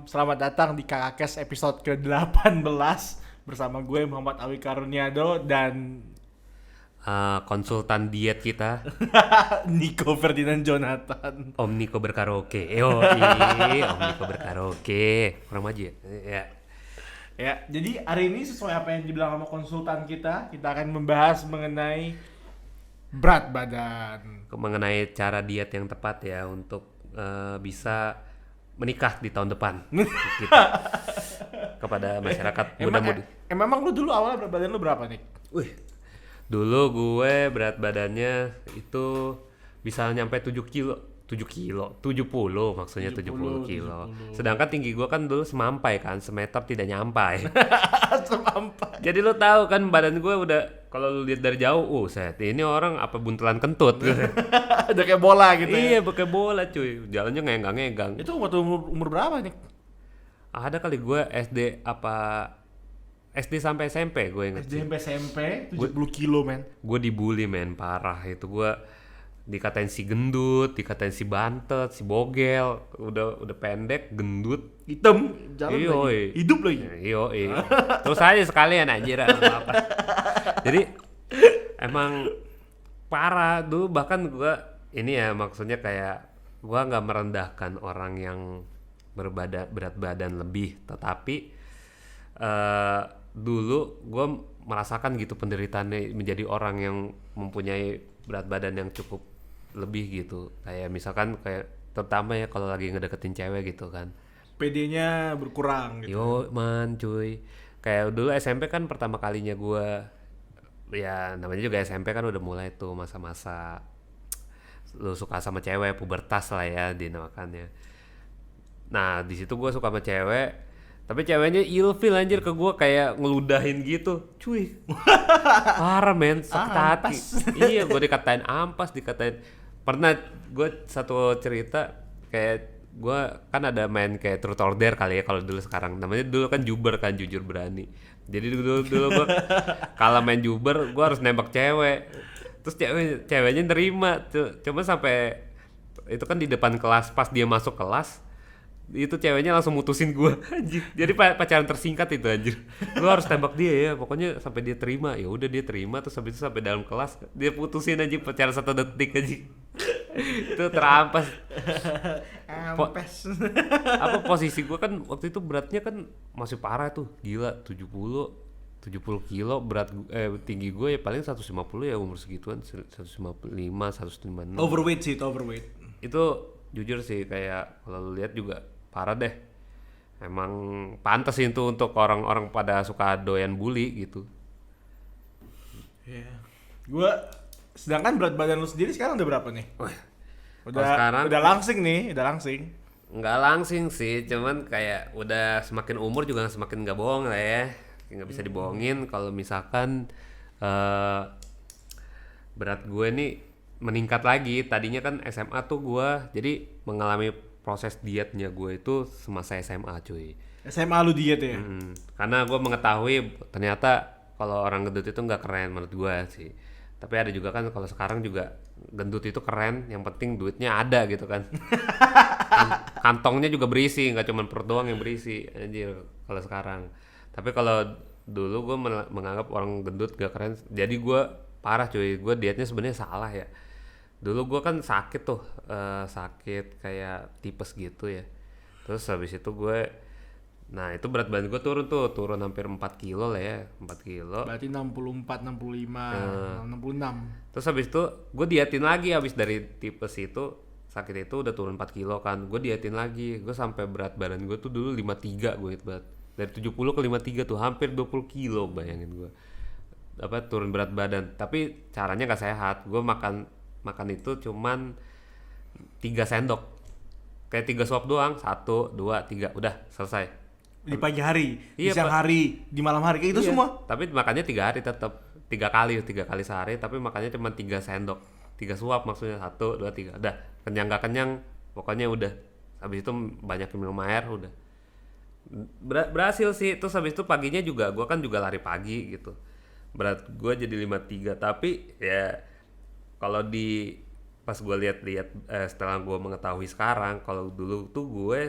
Selamat datang di Kakakes episode ke-18 bersama gue Muhammad Awi Karuniado dan Konsultan diet kita Nico Ferdinand Jonathan. Om Niko berkaraoke. Om Niko berkaraoke. Kurang maju ya? Ya. Ya, jadi hari ini sesuai apa yang dibilang sama konsultan kita akan membahas mengenai berat badan. Mengenai cara diet yang tepat ya untuk bisa menikah di tahun depan. Gitu. Kepada masyarakat muda-mudi. Memang lu dulu awalnya berat badan lu berapa nih? Wih. Dulu gue berat badannya itu bisa nyampe 7 kilo. 70 maksudnya 70 kilo. 70. Sedangkan tinggi gue kan dulu semampai kan, semeter tidak nyampai. Semampai. Jadi lo tahu kan badan gue udah kalau lu lihat dari jauh, set ini orang apa buntelan kentut. Udah kayak bola gitu Iya, ya. pakai bola cuy. Jalannya ngegang-ngegang. Itu waktu umur berapa nih? Ada kali gue SD sampai SMP gue inget SD sih. sampai SMP 70 kilo men. Gue dibully men parah itu gue dikatain si gendut, dikatain si bantet, si bogel, udah pendek, gendut, Hitam, jalan Iyo, lagi. Hidup lagi. Iya. Terus aja sekalian anjir apa. Jadi emang parah dulu bahkan gua ini ya maksudnya kayak gua nggak merendahkan orang yang berat badan lebih, tetapi dulu gua merasakan gitu penderitaannya menjadi orang yang mempunyai berat badan yang cukup lebih gitu. Kayak misalkan kayak terutama ya kalau lagi ngedeketin cewek gitu kan. PD-nya berkurang gitu. Yo man cuy, kayak dulu SMP kan pertama kalinya gue, ya namanya juga SMP kan udah mulai tuh masa-masa lu suka sama cewek, pubertas lah ya dinamakannya. Nah di situ gue suka sama cewek, tapi ceweknya ilfil anjir ke gue kayak ngeludahin gitu, cuy. Parah men, sakit hati. Iya gue dikatain ampas, dikatain. Pernah gue satu cerita kayak gue kan ada main kayak truth or dare kali ya kalau dulu, sekarang namanya dulu kan juber kan, jujur berani. Jadi dulu gue kalau main juber gue harus nembak cewek, terus ceweknya nerima tuh, cuma sampai itu kan di depan kelas, pas dia masuk kelas itu ceweknya langsung mutusin gue. Anjir, jadi pacaran tersingkat itu anjir. Lu harus tembak dia ya pokoknya sampai dia terima. Ya udah dia terima, terus habis itu sampai dalam kelas dia putusin anjir, pacaran 1 detik anjir. Itu terampas. Ampes. Apa posisi gue kan waktu itu beratnya kan masih parah tuh, gila 70 kilo berat. Tinggi gue ya paling 150 ya, umur segituan 155 156. Overweight sih, itu overweight. Itu jujur sih kayak kalau lu lihat juga parah deh. Emang pantas itu untuk orang-orang pada suka doyan bully gitu. Iya. Gua sedangkan berat badan lu sendiri sekarang udah berapa nih? Sekarang udah langsing nih, udah langsing. nggak langsing sih, cuman kayak udah semakin umur juga semakin nggak bohong lah ya, nggak bisa dibohongin. Kalau misalkan berat gue nih meningkat lagi. Tadinya kan SMA tuh gue jadi mengalami proses dietnya gue itu semasa SMA cuy. SMA lu diet ya? Karena gue mengetahui ternyata kalau orang gendut itu nggak keren menurut gue sih. Tapi ada juga kan kalau sekarang juga gendut itu keren, yang penting duitnya ada gitu kan. Kantongnya juga berisi, nggak cuma perut doang yang berisi anjir kalau sekarang. Tapi kalau dulu gue menganggap orang gendut gak keren, jadi gue parah cuy. Gue dietnya sebenarnya salah ya. Dulu gue kan sakit tuh, sakit kayak tipes gitu ya. Terus habis itu nah itu berat badan gue turun hampir 4 kilo lah ya, 4 kilo. Berarti 64, 65, 66. Terus habis itu gue dietin lagi, habis dari tipes itu, sakit itu udah turun 4 kilo kan. Gue dietin lagi, gue sampai berat badan gue tuh dulu 53, gue inget banget. Dari 70 ke 53 tuh hampir 20 kilo, bayangin gue. Apa turun berat badan, tapi caranya gak sehat. Gue makan itu cuman 3 sendok. Kayak 3 suap doang, 1, 2, 3, udah selesai. Di pagi hari, di Iya, siang hari, di malam hari, kayak itu Iya, semua. tapi makannya 3 hari tetap 3 kali sehari, tapi makannya cuma 3 sendok, 3 suap maksudnya, 1, 2, 3, udah kenyang gak kenyang, pokoknya udah. Habis itu banyak minum air, udah berhasil sih. Terus habis itu paginya juga gue kan juga lari pagi gitu, berat gue jadi 53. Tapi ya kalau pas gue lihat-lihat setelah gue mengetahui sekarang, kalau dulu tuh gue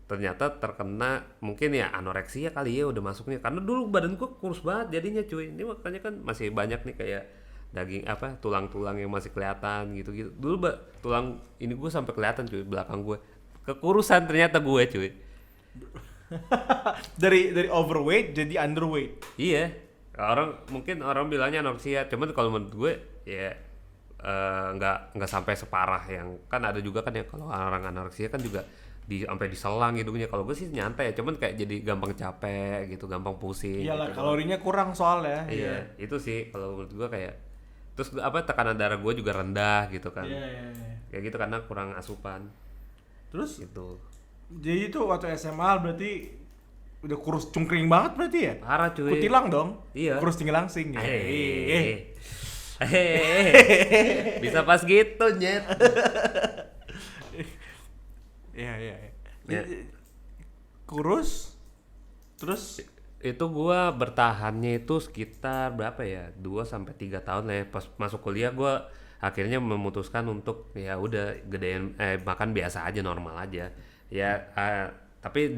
ternyata terkena mungkin ya anoreksia kali ya udah masuknya, karena dulu badan gue kurus banget jadinya cuy. Ini makanya kan masih banyak nih kayak daging apa tulang-tulang yang masih kelihatan gitu-gitu dulu. Tulang ini gue sampai kelihatan cuy, belakang gue kekurusan ternyata gue cuy. Dari overweight jadi underweight. Iya, mungkin orang bilangnya anoreksia, cuman kalau menurut gue ya nggak sampai separah yang kan ada juga kan ya, kalau orang anoreksia kan juga sampai diselang hidungnya. Kalau gue sih nyantai ya, cuman kayak jadi gampang capek gitu, gampang pusing. Iyalah, gitu. kalorinya kurang soalnya. Iya, itu sih kalau menurut gue kayak. Terus apa, tekanan darah gue juga rendah gitu kan. Iya. Kayak gitu karena kurang asupan. Terus Gitu. jadi itu waktu SMA berarti udah kurus cungkring banget berarti ya? Parah cuy. Kutilang dong. Iya. Kurus tinggi langsing ya. Bisa pas gitu nyet. Iya. Ya. Kurus terus Itu gua bertahannya itu sekitar berapa ya, 2 sampai 3 tahun lah ya. Pas masuk kuliah gua akhirnya memutuskan untuk ya udah gedein makan biasa aja, normal aja ya, tapi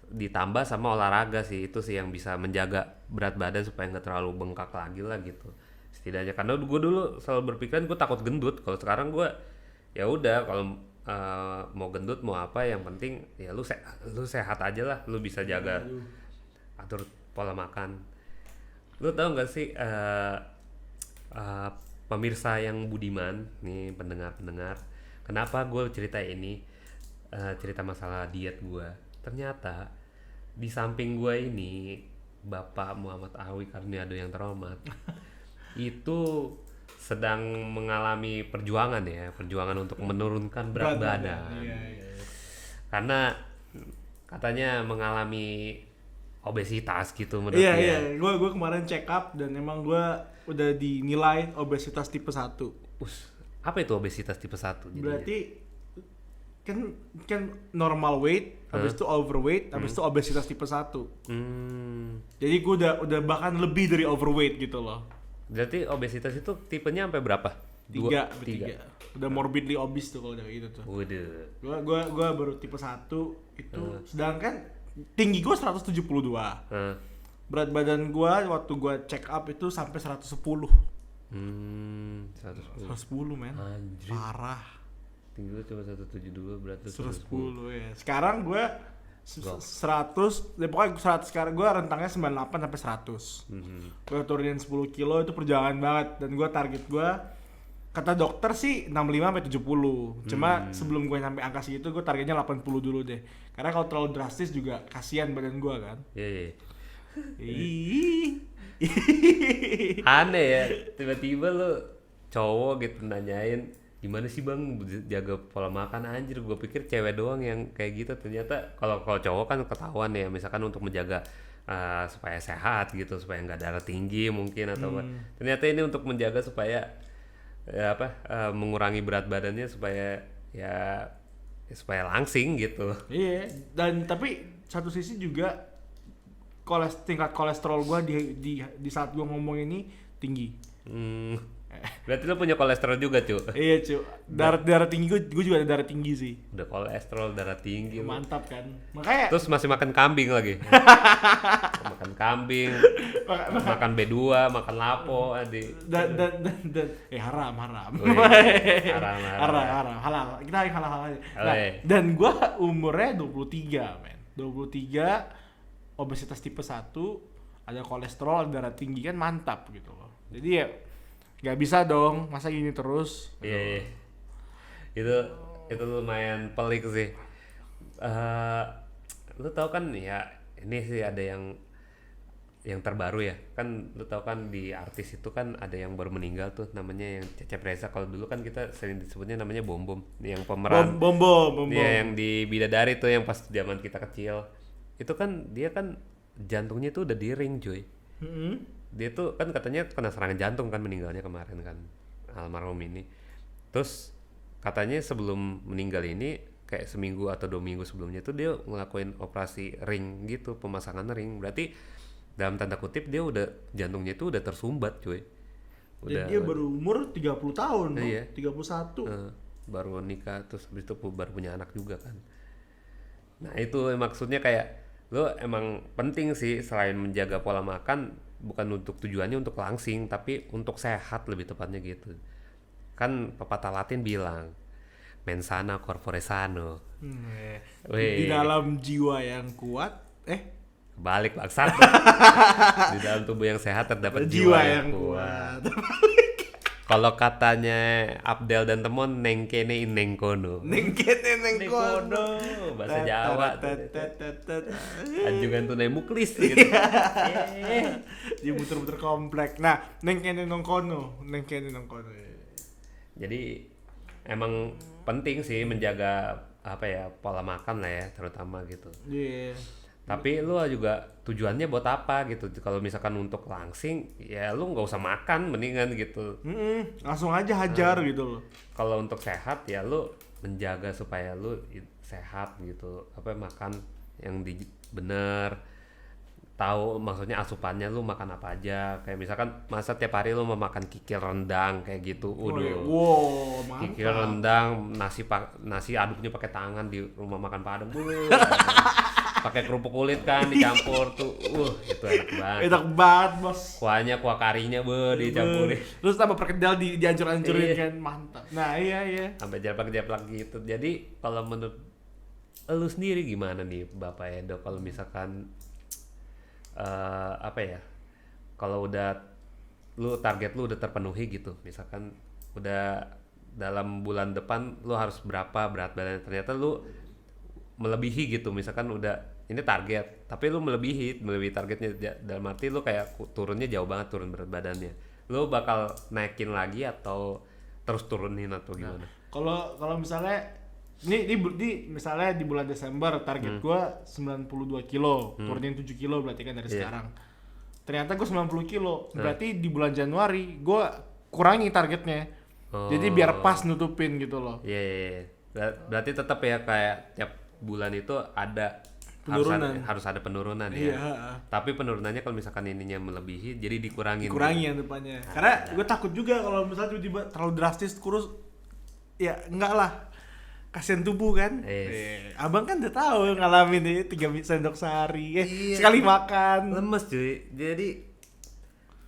ditambah sama olahraga sih. Itu sih yang bisa menjaga berat badan supaya nggak terlalu bengkak lagi lah gitu setidaknya. Karena gue dulu selalu berpikiran gue takut gendut. Kalau sekarang gue ya udah, kalau mau gendut mau apa, yang penting ya lu sehat aja lah, lu bisa jaga atur pola makan. Lu tahu nggak sih pemirsa yang budiman nih, pendengar kenapa gue cerita ini, cerita masalah diet gue. Ternyata di samping gue ini Bapak Muhammad Awi Karniado yang terhormat itu sedang mengalami perjuangan untuk menurunkan berat badan. Iya. Karena katanya mengalami obesitas gitu menurut Iya, dia. gue kemarin check up dan emang gue udah dinilai obesitas tipe 1. Apa itu obesitas tipe 1? Berarti kan normal weight, habis itu overweight, habis itu obesitas tipe 1. Jadi gue udah bahkan lebih dari overweight gitu loh. Berarti obesitas itu tipenya sampai berapa? 3. Udah morbidly obese tuh kalau udah kayak gitu tuh. Waduh. Gua baru tipe 1 itu, sedangkan tinggi gue 172. Berat badan gue waktu gue check up itu sampai 110. 110. 110 men. Anjir. Parah. Tinggi lu cuma 172, berat lu 110 ya. Sekarang gue 100, ya pokoknya 100 sekarang gue rentangnya 98 sampai 100. Gue turunin 10 kilo itu perjalanan banget, dan gue target gue kata dokter sih 65 sampai 70. Cuma sebelum gue sampai angka segitu gue targetnya 80 dulu deh. Karena kalau terlalu drastis juga kasihan badan gue kan. Iya. Aneh ya, tiba-tiba lu cowok gitu nanyain gimana sih bang jaga pola makan. Anjir, gue pikir cewek doang yang kayak gitu. Ternyata kalau cowok kan ketahuan ya, misalkan untuk menjaga supaya sehat gitu, supaya nggak darah tinggi mungkin atau apa. Ternyata ini untuk menjaga supaya mengurangi berat badannya supaya supaya langsing gitu. Iya, dan tapi satu sisi juga tingkat kolesterol gua di saat gua ngomong ini tinggi. Berarti lo punya kolesterol juga, cu? Iya, cu. Darah tinggi gua juga ada darah tinggi sih. Udah kolesterol, darah tinggi. Mantap kan? Makanya terus masih makan kambing lagi. Makan kambing, makan B2, makan lapo, adik. Dan haram. Haram. Halal. Kita halal aja. Nah, dan gua umurnya 23, men. 23, obesitas tipe 1, ada kolesterol, ada darah tinggi, kan mantap gitu loh. Jadi ya nggak bisa dong, masa gini terus. Iya. Itu lumayan pelik sih. Lu tau kan ya, ini sih ada yang terbaru ya, kan lu tau kan di artis itu kan ada yang baru meninggal tuh, namanya yang Cecep Reza. Kalau dulu kan kita sering disebutnya namanya Bom Bom, yang pemeran Bom. Dia yang di Bidadari tuh, yang pas zaman kita kecil itu kan dia kan jantungnya tuh udah di ring, cuy. Dia tuh kan katanya kena serangan jantung kan meninggalnya kemarin kan, almarhum ini. Terus katanya sebelum meninggal ini kayak seminggu atau 2 minggu sebelumnya tuh dia ngelakuin operasi ring gitu, pemasangan ring. Berarti dalam tanda kutip dia udah jantungnya itu udah tersumbat, cuy. Jadi dia baru umur 30 tahun, iya. 31. Baru nikah, terus habis itu baru punya anak juga kan. Nah itu maksudnya kayak lo emang penting sih selain menjaga pola makan, bukan untuk tujuannya untuk langsing tapi untuk sehat lebih tepatnya gitu. Kan pepatah Latin bilang mens sana corpore sano. Di Weh, dalam jiwa yang kuat, balik bangsat. Di dalam tubuh yang sehat terdapat jiwa jiwa yang yang kuat. kuat. Kalau katanya Abdel dan Temon, neng kene neng kono. Neng kene neng kono. Bahasa Jawa tuh. Anjungan tunai muklis gitu. Dia muter-muter komplek. Nah, neng kene neng kono, neng kene neng kono. Jadi emang penting sih menjaga apa ya pola makan lah ya terutama gitu. Iya. Tapi lu juga tujuannya buat apa gitu? Kalau misalkan untuk langsing, ya lu nggak usah makan, mendingan gitu. Langsung aja hajar gitu loh. Kalau untuk sehat ya lu menjaga supaya lu sehat gitu. Apa makan yang bener, tahu maksudnya asupannya lu makan apa aja. Kayak misalkan masa tiap hari lu mau makan kikil rendang kayak gitu. Wow, mantap. Kikil rendang, nasi aduknya pakai tangan di rumah makan Padang. Pakai kerupuk kulit kan dicampur tuh. Itu enak banget. Enak banget, Bos. Kuahnya kuah karinya dicampurin. Terus tambah perkedel dihancur-hancurin Iya. kan, mantap. Nah, iya. Sampai japlak-japlak gitu. Jadi kalau menurut lu sendiri gimana nih Bapak Edo kalau misalkan apa ya? Kalau udah target lu udah terpenuhi gitu. Misalkan udah dalam bulan depan lu harus berapa berat badan, ternyata lu melebihi gitu, misalkan udah ini target tapi lu melebihi targetnya, dalam arti lu kayak turunnya jauh banget, turun berat badannya, lu bakal naikin lagi atau terus turunin atau gimana? Kalau misalnya ini misalnya di bulan Desember target gua 92 kilo, turunin 7 kilo berarti kan dari sekarang. Ternyata gua 90 kilo, berarti di bulan Januari gua kurangi targetnya. Jadi biar pas nutupin gitu loh. Iya. Berarti tetap ya kayak tiap bulan itu ada Penurunan. harus ada penurunan Iya. ya. Tapi penurunannya kalau misalkan ininya melebihi jadi dikurangin. Yang depannya. Karena gue takut juga kalau misalnya tiba-tiba terlalu drastis kurus, ya enggak lah. Kasian tubuh kan. Abang kan udah tahu ngalamin nih 3 sendok sehari. Sekali makan. Lemes cuy. Jadi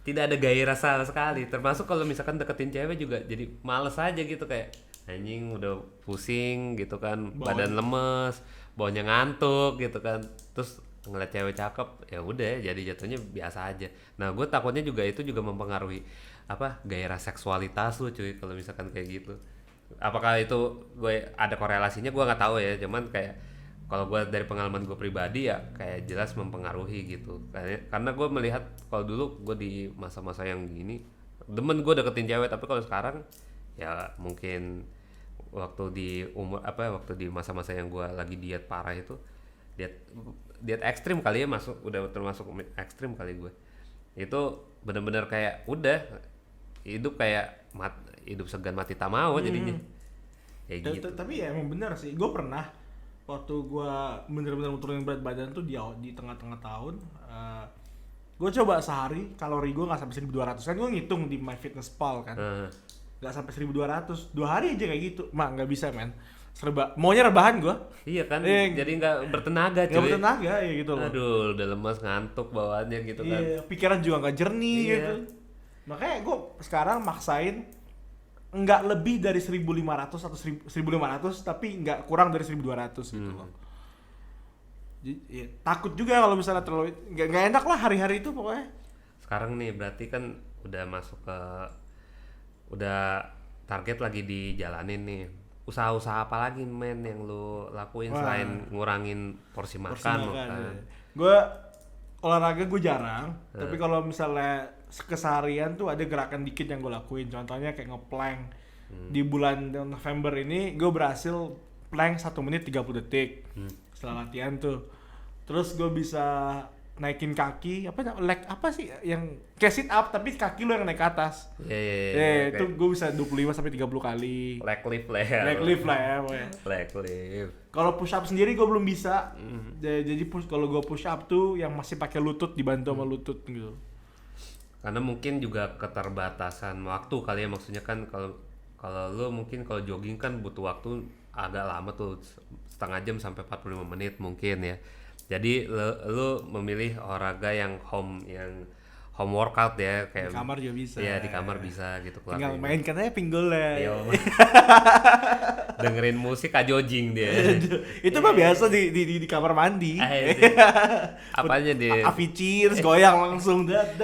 tidak ada gairah sama sekali. Termasuk kalau misalkan deketin cewek juga jadi males aja gitu, kayak anjing udah pusing gitu kan, badan lemes, bawahnya ngantuk gitu kan, terus ngeliat cewek cakep ya udah jadi jatuhnya biasa aja. Nah gue takutnya juga itu juga mempengaruhi apa gairah seksualitas lu cuy kalau misalkan kayak gitu. Apakah itu gue ada korelasinya gue nggak tahu ya, cuman kayak kalau gue dari pengalaman gue pribadi ya kayak jelas mempengaruhi gitu. Karena gue melihat kalau dulu gue di masa-masa yang gini demen gue deketin cewek, tapi kalau sekarang ya mungkin waktu di masa-masa yang gue lagi diet parah itu, diet ekstrim kali ya, udah termasuk ekstrim kali gue itu, bener-bener kayak udah hidup kayak hidup segan mati tak mau jadinya kayak gitu. Tapi ya emang bener sih, gue pernah waktu gue bener-bener turunin berat badan tuh di tengah-tengah tahun, gue coba sehari kalori gue nggak sampai 1200 kan, gue ngitung di MyFitnessPal kan. Gak sampai 1200, 2 hari aja kayak gitu. Mak gak bisa men, maunya rebahan gue. Iya kan, jadi gak bertenaga cuy. Gak bertenaga ya gitu loh. Aduh udah lemas ngantuk bawaannya gitu kan. Pikiran juga gak jernih gitu. Makanya gue sekarang maksain nggak lebih dari 1500 atau 1500, tapi nggak kurang dari 1200 gitu loh. Jadi, takut juga kalau misalnya terlalu nggak enak lah hari-hari itu pokoknya. Sekarang nih berarti kan udah masuk ke, udah target lagi dijalanin nih. Usaha-usaha apa lagi men yang lu lakuin selain ngurangin porsi makan? Gue olahraga gue jarang, tapi kalau misalnya keseharian tuh ada gerakan dikit yang gue lakuin. Contohnya kayak ngeplank. Di bulan November ini gue berhasil plank 1 menit 30 detik setelah latihan tuh. Terus gue bisa naikin kaki, leg apa sih yang kayak sit up tapi kaki lu yang naik ke atas. Itu gue bisa 25 sampai 30 kali. Leg lift lah ya. Leg lift lah ya pokoknya. Leg lift. Kalau push up sendiri gue belum bisa. Jadi kalau gue push up tuh yang masih pakai lutut, dibantu sama lutut gitu. Karena mungkin juga keterbatasan waktu kali ya, maksudnya kan kalau lu mungkin kalau jogging kan butuh waktu agak lama tuh, setengah jam sampai 45 menit mungkin ya. Jadi lu memilih olahraga yang home workout ya, Di kayak kamar juga bisa. Iya, di kamar bisa gitu Tinggal keluar. mainkan aja pinggulnya. Iya, dengerin musik kajojing dia. Itu mah biasa di kamar mandi. Apanya dia? Avicii terus goyang langsung dat.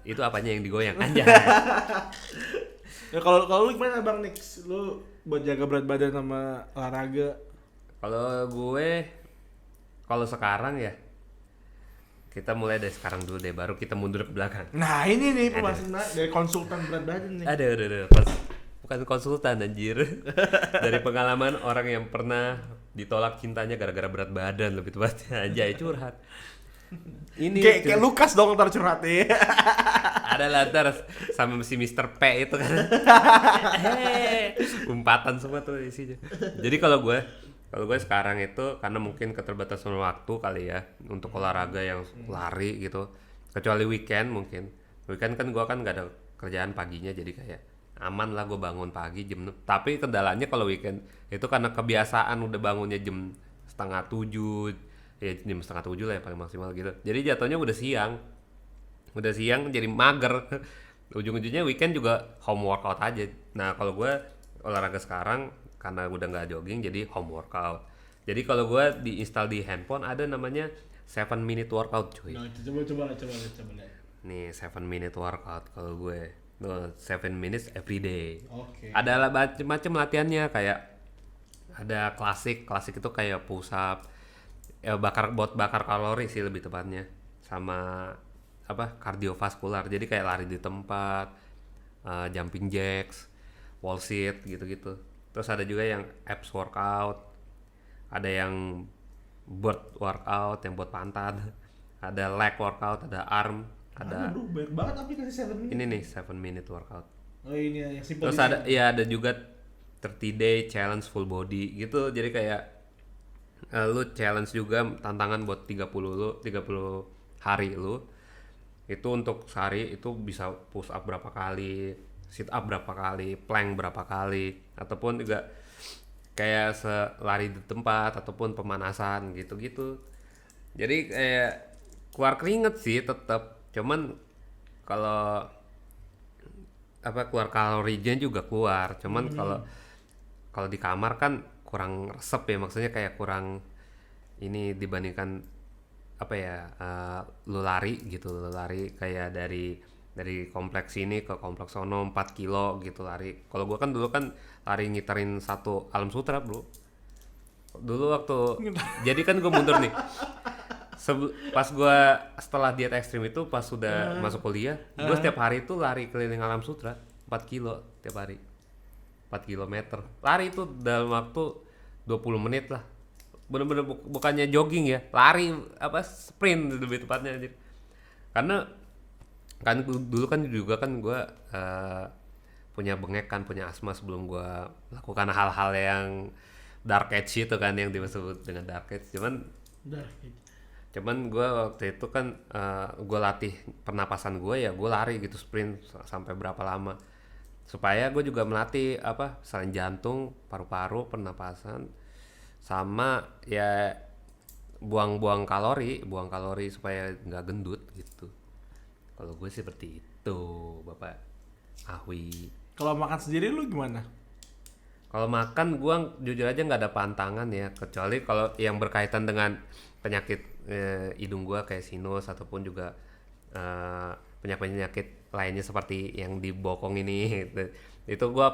Itu apanya yang digoyang aja. Ya kalau lu gimana Bang Nix? Lu buat jaga berat badan sama olahraga? Kalau sekarang ya, kita mulai dari sekarang dulu deh, baru kita mundur ke belakang. Nah ini nih pembahasan dari konsultan berat badan nih. Ada. Bukan konsultan anjir. Dari pengalaman orang yang pernah ditolak cintanya gara-gara berat badan, lebih tepatnya aja curhat. Ini kayak Lukas dong ntar curhatnya. ada lantar sama si Mr. P itu kan. Umpatan semua tuh isinya. Jadi kalau gue sekarang itu karena mungkin keterbatasan waktu kali ya untuk olahraga yang lari gitu, kecuali weekend mungkin. Weekend kan gue kan gak ada kerjaan paginya, jadi kayak aman lah gue bangun pagi jam 6. Tapi kendalanya kalau weekend itu karena kebiasaan udah bangunnya jam 6:30, ya jam 6:30 lah ya paling maksimal gitu. Jadi jatuhnya udah siang jadi mager. Ujung-ujungnya weekend juga home workout aja. Nah kalau gue olahraga sekarang karena udah nggak jogging jadi home workout. Jadi kalau gue diinstal di handphone ada namanya 7 minute workout cuy. Nah, coba. Nih 7 minute workout kalau gue. No, 7 minutes every day. Oke. Ada macam-macam latihannya, kayak ada klasik itu kayak push up, ya bakar kalori sih lebih tepatnya, sama kardiovaskular, jadi kayak lari di tempat, jumping jacks, wall sit gitu-gitu. Terus ada juga yang abs workout, ada yang bird workout yang buat pantat, ada leg workout, ada arm, ada bro, banyak banget aplikasi 7 minute. ini nih 7 minute workout. Oh ini yang simple. Terus ada juga 30 day challenge full body gitu. Jadi kayak lu challenge juga tantangan buat 30 hari lu. Itu untuk sehari itu bisa push up berapa kali, sit up berapa kali, plank berapa kali, ataupun juga kayak lari di tempat ataupun pemanasan gitu-gitu. Jadi kayak keluar keringet sih tetap. Cuman kalau keluar kalorinya juga keluar. Cuman kalau di kamar kan kurang resep ya, maksudnya kayak kurang ini dibandingkan lu lari kayak dari kompleks ini ke kompleks sono 4 kilo gitu lari. Kalau gua kan dulu kan lari ngiterin satu Alam Sutra bro. Dulu waktu jadi kan gua mundur nih. Pas gue setelah diet ekstrim itu pas sudah masuk kuliah, gue setiap hari itu lari keliling Alam Sutra 4 kilo tiap hari, 4 kilometer lari itu dalam waktu 20 menit lah, bener-bener bukannya jogging ya, lari sprint lebih tepatnya aja. Karena kan dulu kan juga kan gue punya bengek kan, punya asma sebelum gue lakukan hal-hal yang dark age itu kan, yang disebut dengan dark age. Cuman gue waktu itu kan gue latih pernapasan gue ya, gue lari gitu sprint sampai berapa lama, supaya gue juga melatih selain jantung, paru-paru, pernapasan, sama ya buang kalori supaya nggak gendut gitu. Kalau gue seperti itu Bapak Ahwi. Kalau makan sendiri lu gimana? Kalau makan gue jujur aja nggak ada pantangan ya, kecuali kalau yang berkaitan dengan penyakit hidung gue kayak sinus, ataupun juga penyakit lainnya seperti yang di bokong ini. Itu gue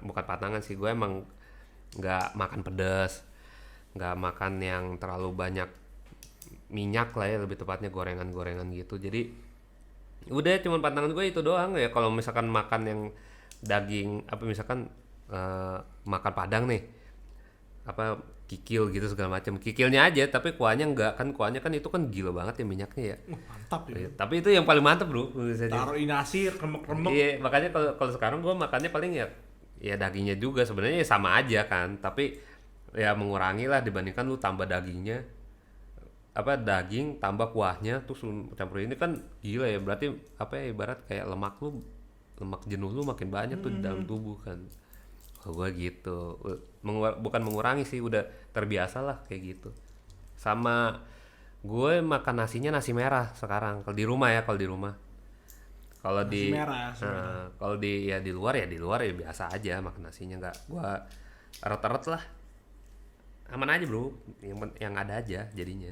bukan pantangan sih, gue emang nggak makan pedas, nggak makan yang terlalu banyak minyak lah ya, lebih tepatnya gorengan gitu. Jadi udah cuman pantangan gue itu doang ya. Kalau misalkan makan yang daging misalkan makan padang nih, kikil gitu segala macam, kikilnya aja tapi kuahnya enggak, kan kuahnya kan itu kan gila banget ya minyaknya ya. Mantap ya. Tapi itu yang paling mantap bro, taruh nasi remek-remek. Iya, makanya kalau sekarang gue makannya paling ya dagingnya juga sebenarnya ya sama aja kan, tapi ya mengurangi lah dibandingkan lu tambah dagingnya, daging tambah kuahnya terus campur ini kan gila ya, berarti ibarat kayak lemak jenuh lu makin banyak tuh di dalam tubuh kan. Kalau gue gitu. Bukan mengurangi sih, udah terbiasa lah kayak gitu. Sama gue makan nasinya nasi merah sekarang. Kalau di rumah ya, kalau di rumah. Kalau Nasi merah, nasi merah. kalau di luar ya biasa aja makan nasinya, nggak gua eret-eret lah. Aman aja, Bro. Yang ada aja jadinya.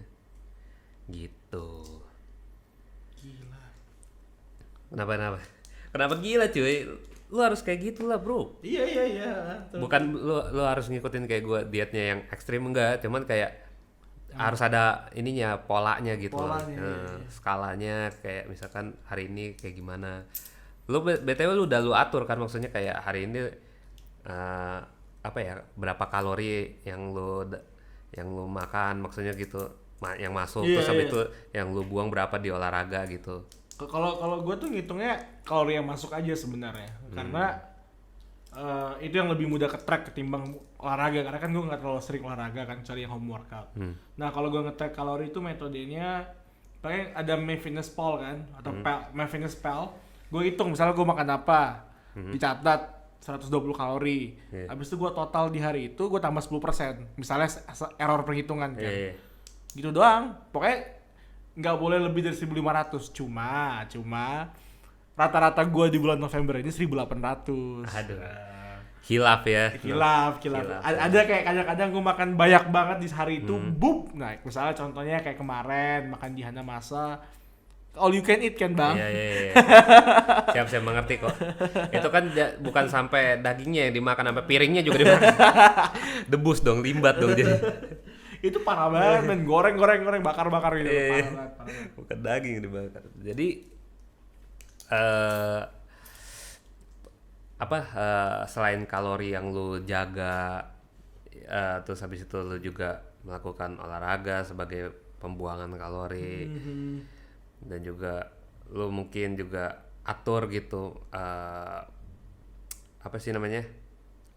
Gitu. Gila. Kenapa? Kenapa gila, cuy? Lu harus kayak gitulah, Bro. Iya. Terus. Bukan lu harus ngikutin kayak gua dietnya yang ekstrim, enggak, cuman kayak harus ada ininya, polanya gitu loh. Polanya, iya. Skalanya kayak misalkan hari ini kayak gimana. Lu BTW lu udah lu atur kan, maksudnya kayak hari ini apa ya, berapa kalori yang lu makan, maksudnya gitu. Yang masuk Iya, terus habis iya. itu yang lu buang berapa di olahraga gitu. Kalau gue tuh ngitungnya kalori yang masuk aja sebenarnya, karena itu yang lebih mudah ke-track ketimbang olahraga, karena kan gue nggak terlalu sering olahraga kan, cari yang home workout. Nah kalau gue nge-track kalori itu metodenya paling ada MyFitnessPal kan, atau MyFitnessPal. Gue hitung misalnya gue makan apa, dicatat 120 kalori. Habis itu gue total di hari itu gue tambah 10%. Misalnya error perhitungan kan. Gitu doang. Pokoknya nggak boleh lebih dari 1.500. Cuma rata-rata gue di bulan November ini 1.800. Aduh. Hilaf ya. Hilaf. Ada kayak kadang-kadang gue makan banyak banget di hari itu, bup naik. Misalnya contohnya kayak kemarin makan di Hanamasa, all you can eat kan bang? Iya. Siap, saya mengerti kok. Itu kan bukan sampai dagingnya yang dimakan, sampai piringnya juga dimakan. Debus dong, limbat dong jadi. Itu parah banget, men. Goreng, bakar gitu. Parah banget. Bukan daging yang dibakar. Jadi selain kalori yang lu jaga, terus habis itu lu juga melakukan olahraga sebagai pembuangan kalori, dan juga lu mungkin juga atur gitu apa sih namanya,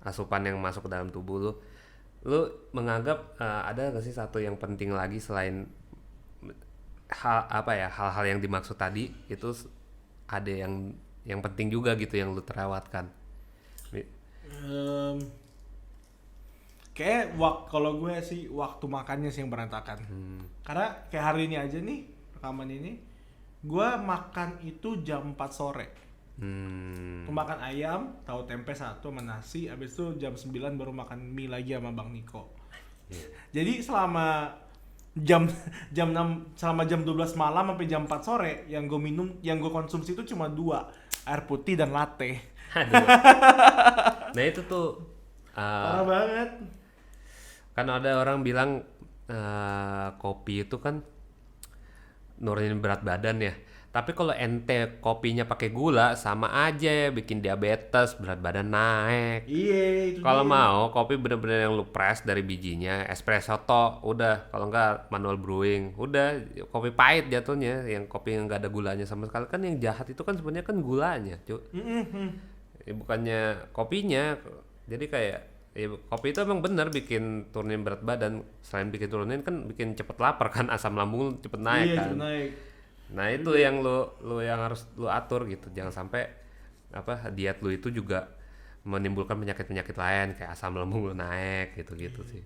asupan yang masuk ke dalam tubuh lu menganggap ada nggak sih satu yang penting lagi selain hal-hal yang dimaksud tadi itu, ada yang penting juga gitu yang lu terawatkan? Kayak kalau gue sih waktu makannya sih yang berantakan. Karena kayak hari ini aja nih, rekaman ini gue makan itu jam 4 sore. Gue makan ayam, tahu tempe satu sama nasi, abis itu jam 9 baru makan mie lagi sama Bang Niko. Jadi selama jam 6, selama jam 12 malam sampai jam 4 sore yang gue minum, yang gue konsumsi itu cuma 2, air putih dan latte. Aduh. Nah itu tuh Parah banget. kan ada orang bilang kopi itu kan nurunin berat badan ya. Tapi kalau ente kopinya pakai gula, sama aja ya, bikin diabetes, berat badan naik. Iya, itu Kalau dia. mau kopi bener-bener yang lu press dari bijinya, espresso to, udah. Kalau enggak manual brewing, udah. Kopi pahit jatuhnya, yang kopi yang enggak ada gulanya sama sekali. Kan yang jahat itu kan sebenarnya kan gulanya, cuy. Bukannya kopinya. Jadi kayak kopi itu emang bener bikin turunin berat badan. Selain bikin turunin kan bikin cepet lapar kan, asam lambung lu cepet naik Iya, kan. cepet naik. Nah itu yang lu yang harus lu atur gitu, jangan sampai diet lu itu juga menimbulkan penyakit lain kayak asam lambung lu naik gitu sih.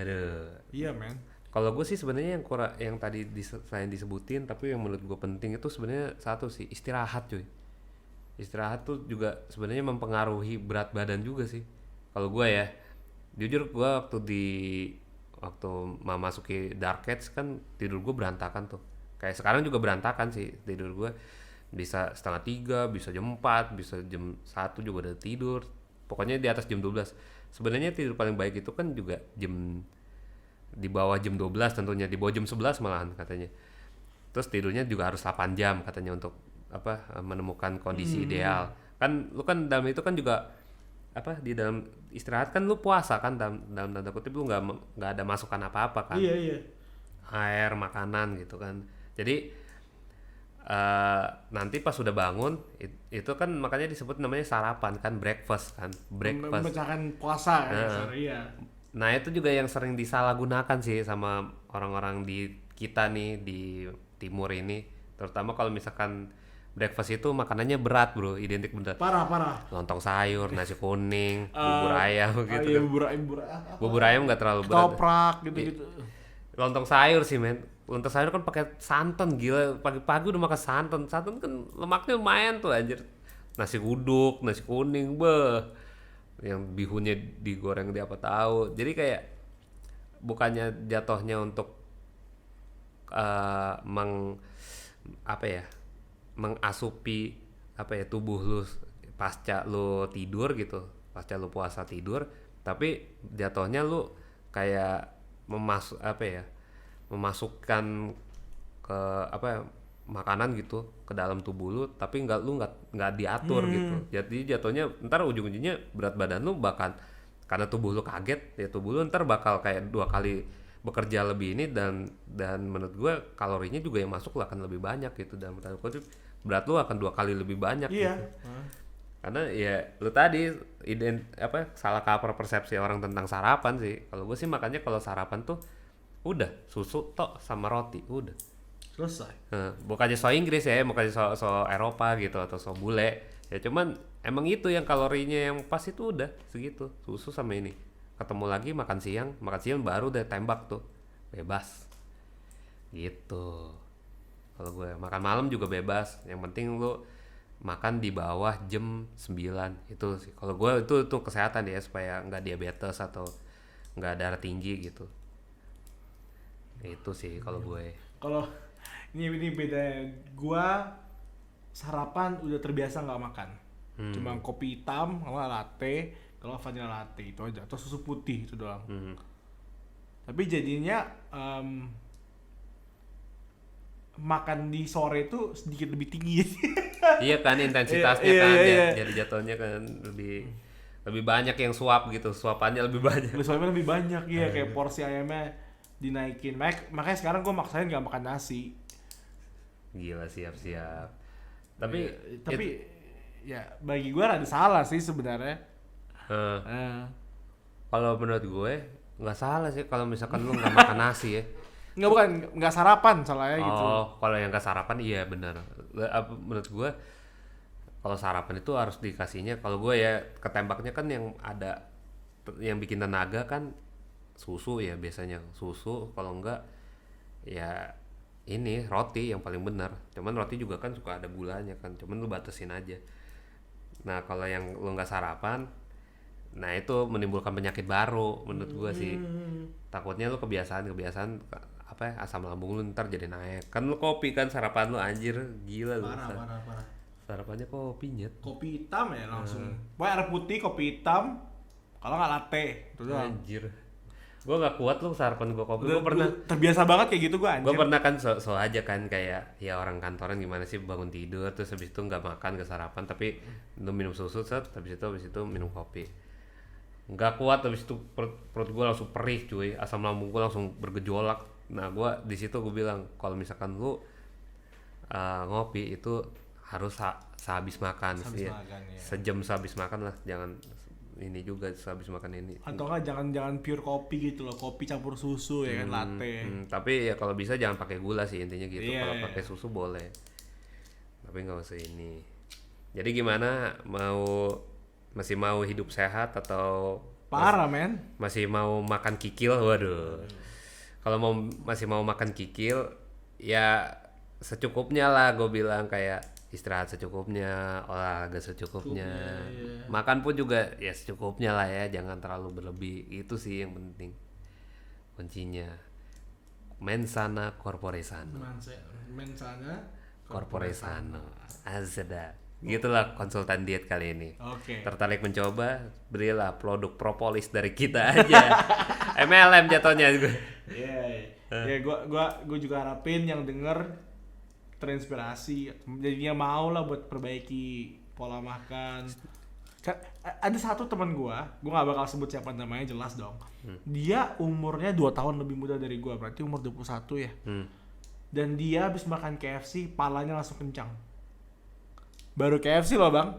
Aduh. Iya, men. Kalau gue sih sebenarnya yang tadi selain disebutin, tapi yang menurut gue penting itu sebenarnya satu sih, istirahat cuy. Istirahat tuh juga sebenarnya mempengaruhi berat badan juga sih. Kalau gue ya, jujur gue waktu memasuki dark age kan tidur gue berantakan tuh. Kayak sekarang juga berantakan sih tidur gue, bisa 2:30, bisa jam 4, bisa jam 1 juga udah tidur. Pokoknya di atas jam 12. Sebenarnya tidur paling baik itu kan juga di bawah jam 12 tentunya, di bawah jam 11 malahan katanya. Terus tidurnya juga harus 8 jam katanya untuk menemukan kondisi ideal. Kan lu kan dalam itu kan juga di dalam istirahat kan lu puasa kan, dalam tanda kutip lu nggak ada masukan apa-apa kan. Iya. Air, makanan gitu kan. Jadi nanti pas sudah bangun itu kan makanya disebut namanya sarapan kan, breakfast kan, Memecahkan puasa kan, iya. Nah itu juga yang sering disalahgunakan sih sama orang-orang di kita nih di timur ini, terutama kalau misalkan breakfast itu makanannya berat bro, identik berat. Parah. Lontong sayur, nasi kuning, bubur ayam gitu Iya, kan. Bubur ayam nggak terlalu berat. Ketoprak gitu-gitu. Lontong sayur sih men. Lontong sayur kan pakai santan, gila. Pagi-pagi udah makan santan. Santan kan lemaknya lumayan tuh anjir. Nasi uduk, nasi kuning, beh. Yang bihunnya digoreng di apa tahu. Jadi kayak bukannya jatuhnya untuk mengasupi tubuh lu pasca lu tidur gitu, pasca lu puasa tidur, tapi jatuhnya lu kayak memasukkan ke makanan gitu ke dalam tubuh lu, tapi nggak diatur gitu. Jadi jatuhnya ntar ujung-ujungnya berat badan lu bakal, karena tubuh lu kaget ya, tubuh lu ntar bakal kayak 2 kali bekerja lebih ini, dan menurut gue kalorinya juga yang masuk lah akan lebih banyak gitu, dan berat lu akan 2 kali lebih banyak Iya. gitu. Karena ya lu tadi salah kaprah persepsi orang tentang sarapan sih. Kalau gue sih makanya kalau sarapan tuh udah susu tok sama roti udah Selesai. bukannya so Inggris ya, bukannya so Eropa gitu atau so bule ya, cuman emang itu yang kalorinya yang pas itu udah segitu, susu sama ini. Ketemu lagi makan siang baru udah tembak tuh, bebas gitu. Kalau gue makan malam juga bebas, yang penting lu makan di bawah jam 9 itu sih. Kalau gue itu kesehatan ya, supaya nggak diabetes atau nggak darah tinggi gitu. Itu sih kalau gue. Kalau ini beda, gua sarapan udah terbiasa nggak makan. Cuma kopi hitam sama latte, kalau vanilla latte itu aja, atau susu putih itu doang. Tapi jadinya makan di sore itu sedikit lebih tinggi. Iya kan, intensitasnya Iya, kan iya. jadi jatuhnya kan lebih banyak yang suap gitu, suapannya lebih banyak. Soalnya lebih banyak ya, kayak porsi ayamnya dinaikin. Makanya sekarang gua maksain nggak makan nasi. Gila, siap. Tapi ya bagi gue rada salah sih sebenarnya. kalau menurut gue nggak salah sih kalau misalkan lu nggak makan nasi ya. Nggak sarapan salahnya gitu. Kalau yang nggak sarapan iya benar. Menurut gue kalau sarapan itu harus dikasihnya, kalau gue ya ketembaknya kan yang ada yang bikin tenaga kan susu ya, biasanya susu, kalau enggak ya ini roti yang paling benar. Cuman roti juga kan suka ada gulanya kan, cuman lu batasin aja. Nah kalau yang lu nggak sarapan, nah itu menimbulkan penyakit baru menurut gua sih. Takutnya lu kebiasaan asam lambung lu ntar jadi naik. Kan lu kopi kan sarapan lu, anjir gila lu. Parah. Sarapannya kopi nyet. Kopi hitam ya langsung. Pokoknya air putih, kopi hitam, kalau nggak latte itu doang. Anjir. Gua nggak kuat lu sarapan gua kopi. Gua pernah terbiasa banget kayak gitu gua, anjir. Gue pernah kan so aja kan, kayak ya orang kantoran gimana sih bangun tidur terus habis itu nggak makan, nggak sarapan, tapi lu minum susu habis itu minum kopi. Nggak kuat, habis itu perut gue langsung perih cuy, asam lambung gue langsung bergejolak. Nah gue di situ gue bilang kalau misalkan lu ngopi itu harus sehabis makan sih ya. Sejam sehabis makan lah, jangan ini juga sehabis makan ini. Atau enggak jangan pure kopi gitu loh, kopi campur susu ya kan, latte. Tapi ya kalau bisa jangan pakai gula sih intinya gitu. Kalau Iya. pakai susu boleh, tapi nggak usah ini. Jadi gimana, masih mau hidup sehat atau Parah men. masih mau makan kikil? Waduh. Kalau masih mau makan kikil ya secukupnya lah, gue bilang, kayak istirahat secukupnya, olahraga secukupnya, makan pun juga ya secukupnya lah ya, jangan terlalu berlebih. Itu sih yang penting, kuncinya. Mens sana corpore sano. Corpore sano. Azada. Gitulah konsultan diet kali ini. Oke. Tertarik mencoba, berilah produk propolis dari kita aja. MLM jatuhnya gue. Iya. Ya gua juga harapin yang denger terinspirasi, jadinya mau lah buat perbaiki pola makan. Ada satu teman gua nggak bakal sebut siapa namanya, jelas dong. Dia umurnya 2 tahun lebih muda dari gua, berarti umur 21 ya. Dan dia habis makan KFC, palanya langsung kencang. Baru KFC loh bang.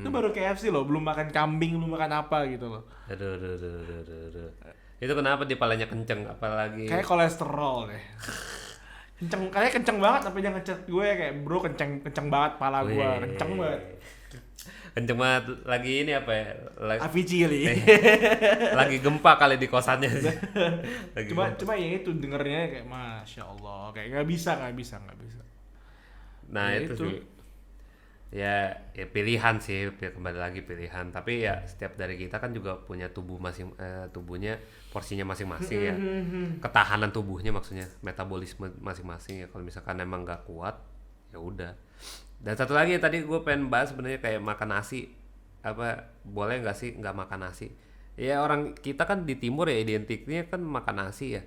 Itu baru KFC loh, belum makan kambing, belum makan apa gitu loh. Aduh. Itu kenapa di palanya kenceng, apalagi kayak kolesterol deh. Kayaknya kenceng banget apa dia ngechat gue kayak bro kenceng banget pala gue, kenceng banget. Kenceng banget lagi ini apa ya? Avicii kali. Lagi gempa kali di kosannya. Cuma ya itu dengernya kayak masya Allah kayak nggak bisa. Nah Ya itu itu. sih ya pilihan sih, kembali lagi pilihan, tapi ya setiap dari kita kan juga punya tubuhnya porsinya masing-masing ya, ketahanan tubuhnya maksudnya metabolisme masing-masing ya. Kalau misalkan emang nggak kuat ya udah. Dan satu lagi tadi gue pengen bahas sebenarnya kayak makan nasi, apa boleh nggak sih nggak makan nasi ya? Orang kita kan di timur ya identiknya kan makan nasi ya.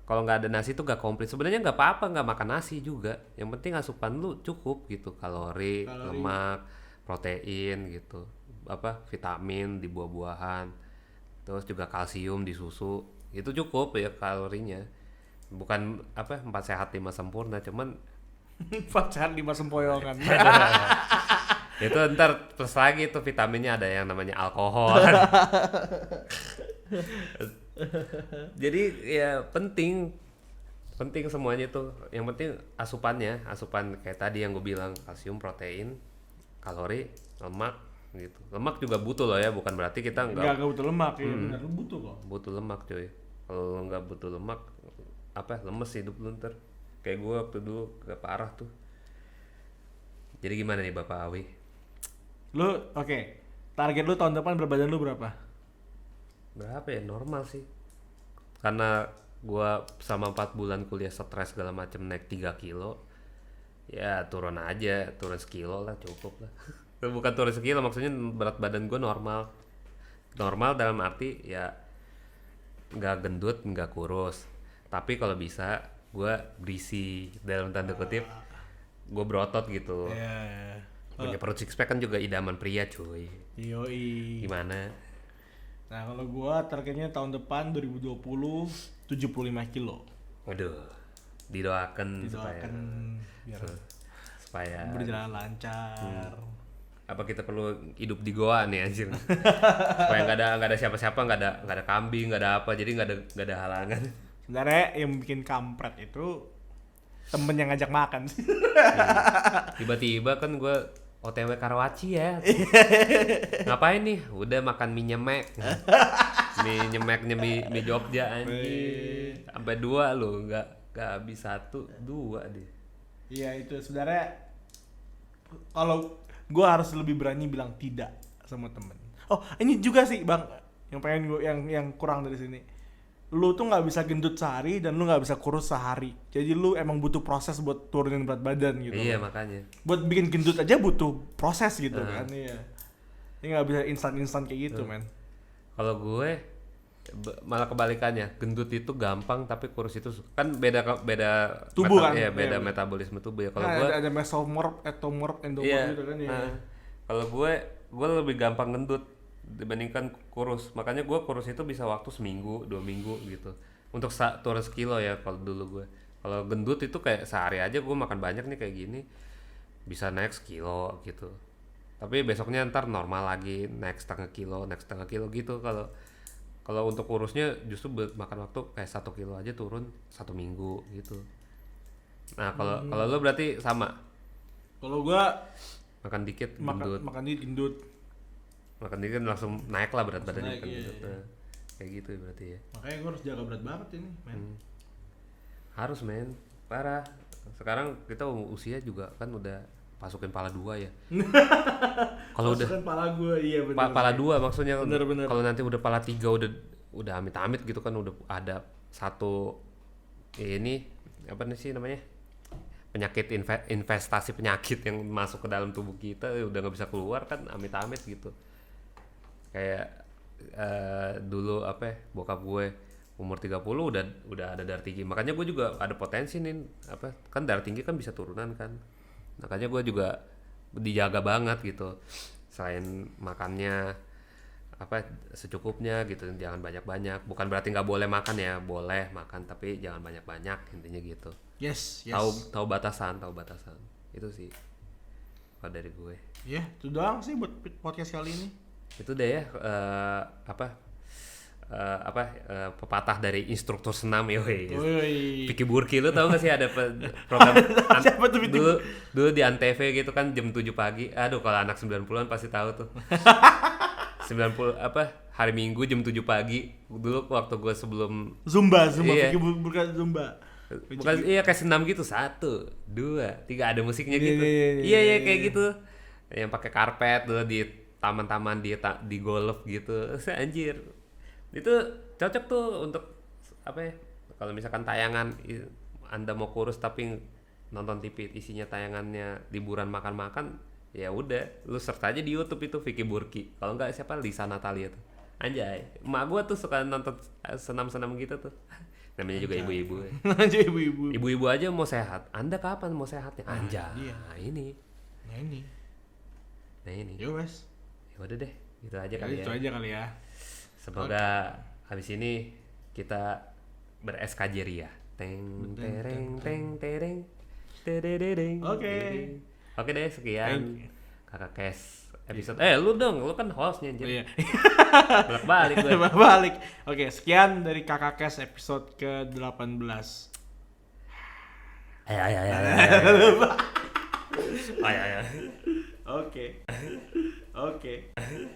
Kalau nggak ada nasi tuh nggak komplit. Sebenarnya nggak apa-apa nggak makan nasi juga. Yang penting asupan lu cukup gitu, kalori, lemak, protein gitu, apa vitamin di buah-buahan, terus juga kalsium di susu. Itu cukup ya kalorinya. Bukan apa 4 sehat 5 sempurna, cuman Pacar 5 sempoyongan. itu ntar plus lagi tuh vitaminnya ada yang namanya alkohol. Jadi ya penting semuanya tuh. Yang penting asupan kayak tadi yang gue bilang, kalsium, protein, kalori, lemak gitu. Lemak juga butuh loh ya, bukan berarti kita Enggak butuh lemak ya, benar lu butuh kok. butuh lemak cuy. Kalau nggak butuh lemak apa lemes hidup lu ntar. Kayak gue waktu dulu gak parah tuh. Jadi gimana nih Bapak Awi? Lu oke. Target lu tahun depan berat badan lu berapa? Berapa ya? Normal sih. Karena gua selama 4 bulan kuliah stres segala macem naik 3 kilo. Ya turun aja, turun sekilo lah cukup lah. Bukan turun sekilo, maksudnya berat badan gua normal. Normal dalam arti ya nggak gendut, nggak kurus. Tapi kalau bisa gua berisi dalam tanda kutip. Gua berotot gitu. Ya. Punya perut six pack kan juga idaman pria cuy. Yoi. Gimana? Nah, kalau gua targetnya tahun depan 2020 75 kilo. Waduh, didoakan Didoakan biar supaya berjalan lancar. apa kita perlu hidup di goa nih anjir. Supaya nggak ada siapa-siapa, nggak ada kambing, nggak ada apa, jadi nggak ada halangan. Sebenarnya yang bikin kampret itu temen yang ngajak makan. Tiba-tiba kan gue OTW Karawaci ya. Ngapain nih? Udah makan mie nyemek. Mie nyemeknya mie Jogja anjing. Sampai 2 loh, nggak habis 1, 2 deh. Iya itu sebenarnya kalau gue harus lebih berani bilang tidak sama temen. Oh ini juga sih bang, yang pengen gue yang kurang dari sini. Lu tuh nggak bisa gendut sehari dan lu nggak bisa kurus sehari. Jadi lu emang butuh proses buat turunin berat badan gitu. Iya makanya. Buat bikin gendut aja butuh proses gitu kan. Iya. Ini nggak bisa instan kayak gitu men. Kalau gue malah kebalikannya, gendut itu gampang tapi kurus itu kan beda Tubuh kan? Iya, beda Iya, metabolisme tubuh ya. Kalau Nah, gue ada mesomorph, ectomorph, endomorph iya, gitu kan ya. kalau gue lebih gampang gendut dibandingkan kurus. Makanya gue kurus itu bisa waktu seminggu, 2 minggu gitu. Untuk turun sekilo ya kalau dulu gue. Kalau gendut itu kayak sehari aja gue makan banyak nih kayak gini bisa naik sekilo gitu. Tapi besoknya ntar normal lagi, naik setengah kilo gitu. Kalau untuk kurusnya justru makan waktu kayak 1 kilo aja turun 1 minggu gitu. Nah kalau lo berarti sama. Kalau gua Makan dikit gendut. makan dikit gendut. Makan dikit langsung naik lah berat badannya naik, kan iya, gitu. iya. Nah, kayak gitu ya berarti ya. Makanya gua harus jaga berat banget ini, men. Harus men, parah. Sekarang kita usia juga kan udah masukin pala 2 ya. Kalau udah Masukan pala gua iya benar. pala 2 maksudnya. Bener. Kalau nanti udah pala 3 udah amit-amit gitu kan, udah ada satu ini apa nih sih namanya? Penyakit investasi penyakit yang masuk ke dalam tubuh kita udah nggak bisa keluar kan, amit-amit gitu. Kayak dulu apa ya, bokap gue umur 30 udah ada darah tinggi. Makanya gue juga ada potensi nih apa kan, darah tinggi kan bisa turunan kan. Makanya gue juga dijaga banget gitu. Selain makannya apa secukupnya gitu, jangan banyak-banyak. Bukan berarti nggak boleh makan ya, boleh makan tapi jangan banyak-banyak, intinya gitu. Yes. Tahu batasan itu sih kalau dari gue. Ya, itu doang sih buat podcast kali ini. Itu deh ya pepatah dari instruktur senam yoi. Woi. Vicky Burki, lu tau gak sih ada program Siapa tuh Vicky dulu di Antv gitu kan jam 7 pagi. Aduh, kalau anak 90-an pasti tahu tuh. 90 hari Minggu jam 7 pagi. Dulu waktu gue sebelum Zumba, Iya. Vicky bukan Zumba. bukan kayak senam gitu, 1, 2, 3 ada musiknya gitu. Iya, Iya kayak gitu. Yang pakai karpet dulu di taman-taman di golf gitu. Anjir. Itu cocok tuh untuk apa ya? Kalau misalkan tayangan Anda mau kurus tapi nonton TV isinya tayangannya liburan makan-makan, ya udah, lu search aja di YouTube itu Vicky Burki. Kalau enggak siapa Lisa Natalia tuh. Anjay, emak gua tuh suka nonton senam-senam gitu tuh. Namanya juga ibu-ibu. Aja ibu-ibu. Ibu-ibu aja mau sehat. Anda kapan mau sehatnya? Anjay. iya. Nah, ini. Nah ini. Yo wes. Ya udah deh, gitu aja kali Itu ya. aja kali ya. Semoga habis ini kita ber-SKJ ria. Teng tereng teng tereng tereng. Oke deh, sekian Kakak Kes episode. Lu dong, lu kan hostnya anjir. Iya. Balik gue. Balik. Oke, sekian dari Kakak Kes episode ke-18. Ayo. Oke.